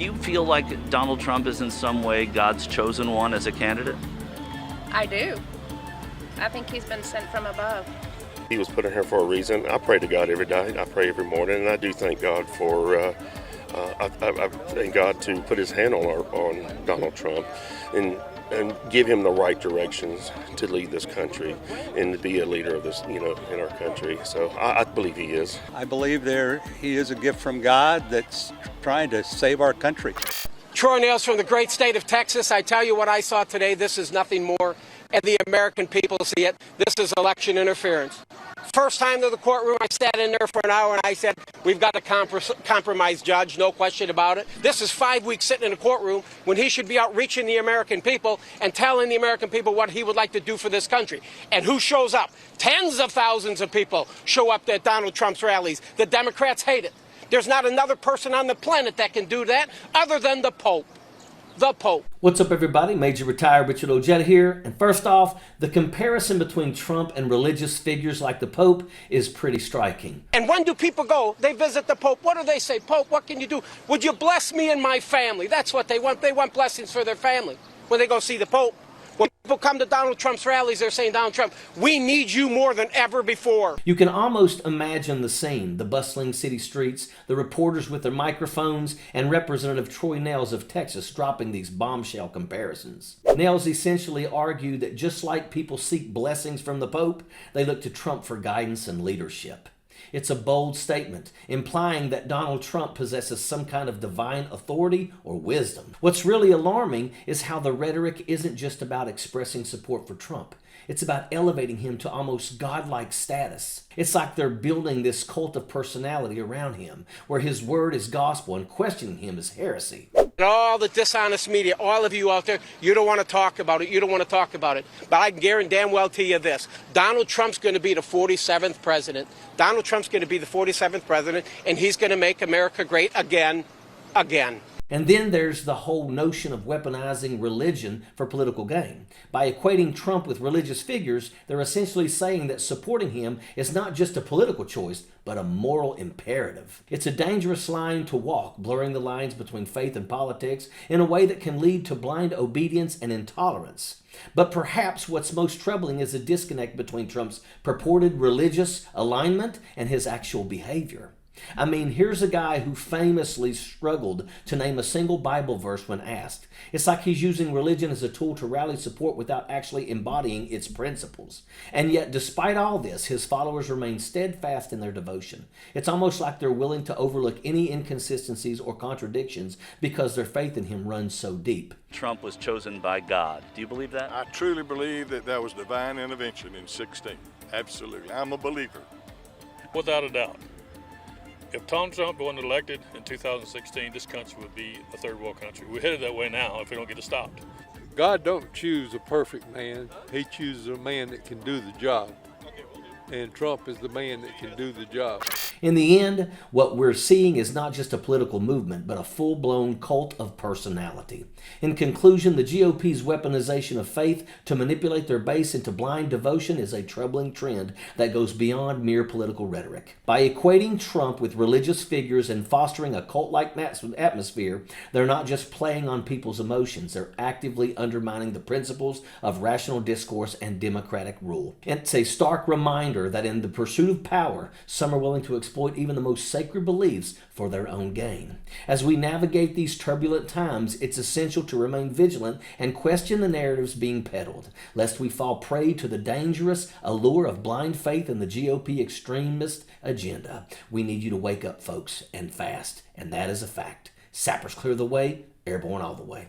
Do you feel like Donald Trump is in some way God's chosen one as a candidate? I do. I think he's been sent from above. He was put in here for a reason. I pray to God every day. I pray every morning, and I do thank God for. I thank God to put His hand on Donald Trump, and give him the right directions to lead this country and to be a leader of this, in our country. So I believe he is. I believe he is a gift from God that's trying to save our country. Troy Nehls from the great state of Texas. I tell you what I saw today. This is nothing more, and the American people see it. This is election interference. First time to the courtroom, I sat in there for an hour and I said, we've got a compromise judge, no question about it. This is 5 weeks sitting in a courtroom when he should be out reaching the American people and telling the American people what he would like to do for this country. And who shows up? Tens of thousands of people show up at Donald Trump's rallies. The Democrats hate it. There's not another person on the planet that can do that other than the Pope. The Pope. What's up, everybody? Major Retired Richard Ojeda here. And first off, the comparison between Trump and religious figures like the Pope is pretty striking. And when do people go? They visit the Pope. What do they say? Pope, what can you do? Would you bless me and my family? That's what they want. They want blessings for their family when they go see the Pope. When people come to Donald Trump's rallies, they're saying, Donald Trump, we need you more than ever before. You can almost imagine the scene, the bustling city streets, the reporters with their microphones, and Representative Troy Nehls of Texas dropping these bombshell comparisons. Nehls essentially argued that just like people seek blessings from the Pope, they look to Trump for guidance and leadership. It's a bold statement, implying that Donald Trump possesses some kind of divine authority or wisdom. What's really alarming is how the rhetoric isn't just about expressing support for Trump. It's about elevating him to almost godlike status. It's like they're building this cult of personality around him, where his word is gospel and questioning him is heresy. And all the dishonest media, all of you out there, you don't want to talk about it. You don't want to talk about it. But I can guarantee damn well to you this. Donald Trump's going to be the 47th president. Donald Trump's going to be the 47th president, and he's going to make America great again. And then there's the whole notion of weaponizing religion for political gain. By equating Trump with religious figures, they're essentially saying that supporting him is not just a political choice, but a moral imperative. It's a dangerous line to walk, blurring the lines between faith and politics in a way that can lead to blind obedience and intolerance. But perhaps what's most troubling is the disconnect between Trump's purported religious alignment and his actual behavior. I mean, here's a guy who famously struggled to name a single Bible verse when asked. It's like he's using religion as a tool to rally support without actually embodying its principles. And yet, despite all this, his followers remain steadfast in their devotion. It's almost like they're willing to overlook any inconsistencies or contradictions because their faith in him runs so deep. Trump was chosen by God. Do you believe that? I truly believe that was divine intervention in 16. Absolutely. I'm a believer. Without a doubt. If Donald Trump wasn't elected in 2016, this country would be a third world country. We're headed that way now if we don't get it stopped. God don't choose a perfect man. He chooses a man that can do the job. And Trump is the man that can do the job. In the end, what we're seeing is not just a political movement, but a full-blown cult of personality. In conclusion, the GOP's weaponization of faith to manipulate their base into blind devotion is a troubling trend that goes beyond mere political rhetoric. By equating Trump with religious figures and fostering a cult-like atmosphere, they're not just playing on people's emotions, they're actively undermining the principles of rational discourse and democratic rule. It's a stark reminder that in the pursuit of power, some are willing to exploit even the most sacred beliefs for their own gain. As we navigate these turbulent times, it's essential to remain vigilant and question the narratives being peddled, lest we fall prey to the dangerous allure of blind faith in the GOP extremist agenda. We need you to wake up, folks, and fast, and that is a fact. Sappers clear the way, airborne all the way.